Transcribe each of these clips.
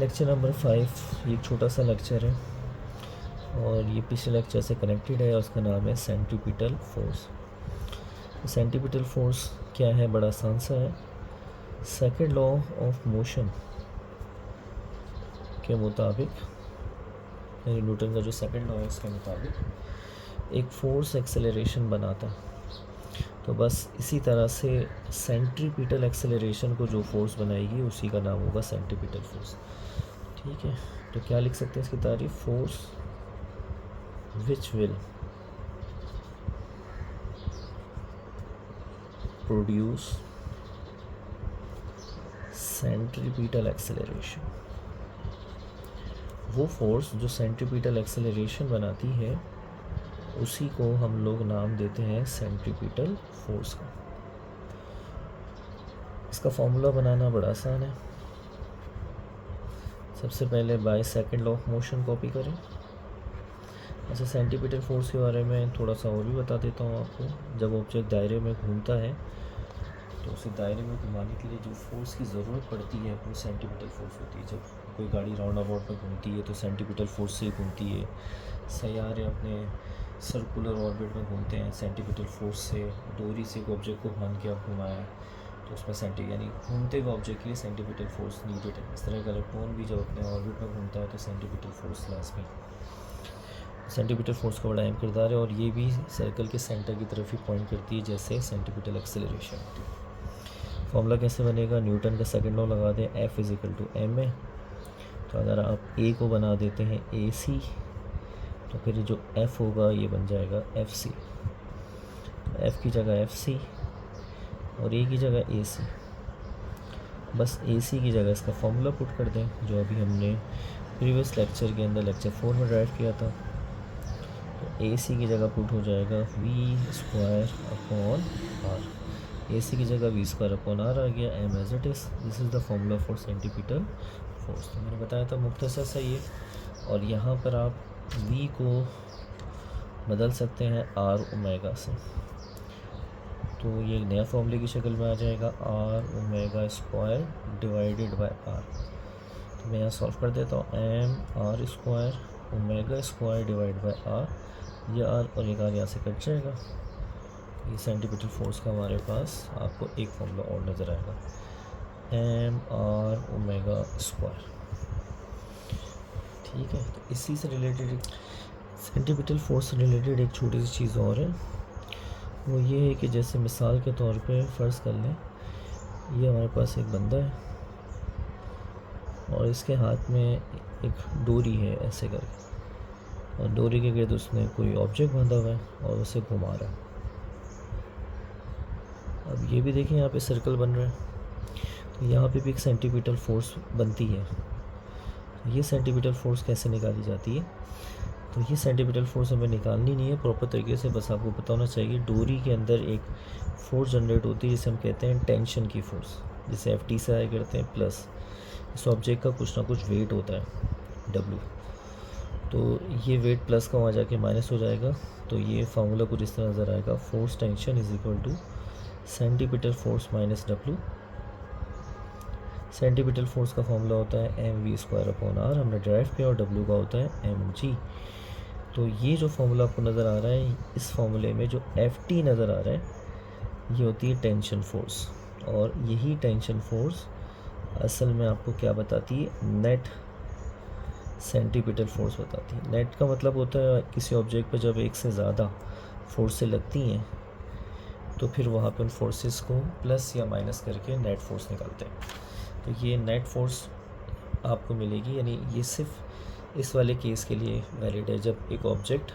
Lecture number 5 ये एक छोटा सा लेक्चर है और ये पिछले लेक्चर से कनेक्टेड है। उसका नाम है सेंट्रीपिटल फोर्स। सेंट्रीपिटल फोर्स क्या है? बड़ा आसान सा है। सेकंड लॉ ऑफ मोशन के मुताबिक, यानी न्यूटन का जो सेकंड लॉ है उसके मुताबिक एक फोर्स एक्सेलरेशन बनाता है। तो बस इसी तरह से सेंट्रीपिटल एक्सेलरेशन को जो फोर्स बनाएगी उसी का नाम होगा सेंट्रीपिटल फोर्स। ठीक है, तो क्या लिख सकते हैं इसकी तारीफ? Force which will produce centripetal acceleration. वो फोर्स जो सेंट्रीपिटल एक्सेलरेशन बनाती है उसी को हम लोग नाम देते हैं सेंट्रीपिटल फोर्स का। इसका फॉर्मूला बनाना बड़ा आसान है। सबसे पहले by second law of motion copy करें। अच्छा, सेंट्रीपिटल फोर्स के बारे में थोड़ा सा और भी बता देता हूँ आपको। जब ऑब्जेक्ट दायरे में घूमता है तो उसे दायरे में घुमाने के लिए जो फोर्स की ज़रूरत पड़ती है वो सेंट्रीपिटल फोर्स होती है। जब कोई गाड़ी राउंड अबाउट में घूमती है तो सेंट्रीपिटल फोर्स से घूमती है। सैयारे अपने सर्कुलर ऑर्बिट में घूमते हैं सेंट्रीपिटल फोर्स से। डोरी से एक ऑब्जेक्ट को बांध के आप घुमाएं तो उसमें यानी घूमते हुए ऑब्जेक्ट के लिए सेंट्रीपिटल फोर्स नीडेड है। इस तरह का इलेक्ट्रॉन भी जब अपने ऑर्बिट में घूमता है तो सेंट्रीपिटल फोर्स लाजमी। सेंट्रीपिटल फोर्स का बड़ा अहम किरदार है और ये भी सर्कल के सेंटर की तरफ ही पॉइंट करती है जैसे सेंट्रीपिटल एक्सेलरेशन होती है। फॉर्मूला कैसे बनेगा? न्यूटन का सेकंड लॉ लगा दें, F = ma। तो अगर आप A को बना देते हैं AC तो फिर जो F होगा ये बन जाएगा FC। तो F की जगह FC और A की जगह AC। बस AC की जगह इसका फॉर्मूला पुट कर दें जो अभी हमने प्रीवियस लेक्चर के अंदर लेक्चर 4 में ड्राइव किया था। तो AC की जगह पुट हो जाएगा V²/R। AC की जगह V²/R आ गया। M as it is. This is the formula for centripetal force. तो मैंने बताया था मुख्तसर सा ये। और यहाँ पर आप V को बदल सकते हैं R ω से। तो ये नया फॉर्मूले की शक्ल में आ जाएगा R ω² डिवाइडेड बाय R। तो मैं यहाँ सॉल्व कर देता हूँ। mR² ω² divide by R। ये R और एक R यहाँ से कट जाएगा। ये सेंट्रीपिटल फोर्स का हमारे पास आपको एक फॉर्मूला और नज़र आएगा, mR ω²। ठीक है, तो इसी से रिलेटेड सेंट्रीपिटल फोर्स से रिलेटेड एक छोटी सी चीज़ और है। वो ये है कि जैसे मिसाल के तौर पे फ़र्ज़ कर लें ये हमारे पास एक बंदा है और इसके हाथ में एक डोरी है ऐसे करके, और डोरी के गिर्द उसने कोई ऑब्जेक्ट बांधा हुआ है और उसे घुमा रहा है। अब ये भी देखें यहाँ पे सर्कल बन रहा है तो यहाँ पे भी एक सेंट्रीपिटल फोर्स बनती है। ये सेंट्रीपिटल फोर्स कैसे निकाली जाती है? तो ये सेंट्रीपिटल फोर्स हमें निकालनी नहीं है प्रॉपर तरीके से, बस आपको पता होना चाहिए डोरी के अंदर एक फोर्स जनरेट होती है जिसे हम कहते हैं टेंशन की फोर्स, जिसे FT से आया करते हैं। प्लस इस ऑब्जेक्ट का कुछ ना कुछ वेट होता है W। तो ये वेट प्लस का वहाँ जाके माइनस हो जाएगा। तो ये फार्मूला कुछ इस तरह नज़र आएगा, force tension = centripetal force minus W। Centripetal force का फॉर्मूला होता है mv²/R, हमने ड्राइव किया, और W का होता है mg। तो ये जो फॉर्मूला आपको नज़र आ रहा है, इस फॉर्मूले में जो FT नज़र आ रहा है ये होती है टेंशन फोर्स। और यही टेंशन फोर्स असल में आपको क्या बताती है? नेट सेंट्रीपिटल फोर्स बताती है। नेट का मतलब होता है किसी ऑब्जेक्ट पर जब एक से ज़्यादा फोर्सें लगती हैं तो फिर वहाँ पर उन फोर्सेस को प्लस या माइनस करके नेट फोर्स निकालते हैं। तो ये नेट फोर्स आपको मिलेगी, यानी ये सिर्फ इस वाले केस के लिए वैलिड है जब एक ऑब्जेक्ट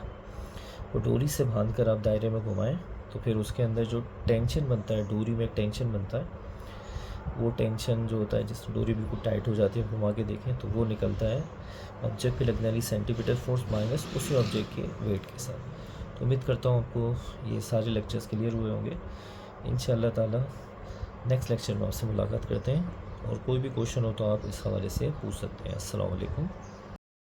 को डोरी से बांध कर आप दायरे में घुमाएं तो फिर उसके अंदर जो टेंशन बनता है, डोरी में एक टेंशन बनता है, वो टेंशन जो होता है जिस डोरी बिल्कुल टाइट हो जाती है, घुमा के देखें तो वो निकलता है ऑब्जेक्ट पे लगने वाली सेंट्रीपिटल फोर्स माइनस उसी ऑब्जेक्ट के वेट के साथ। तो उम्मीद करता हूँ आपको ये सारे लेक्चर्स क्लियर हुए होंगे। इंशाअल्लाह ताला नेक्स्ट लेक्चर में आपसे मुलाकात करते हैं, और कोई भी क्वेश्चन हो तो आप इस हवाले से पूछ सकते हैं। अस्सलाम वालेकुम।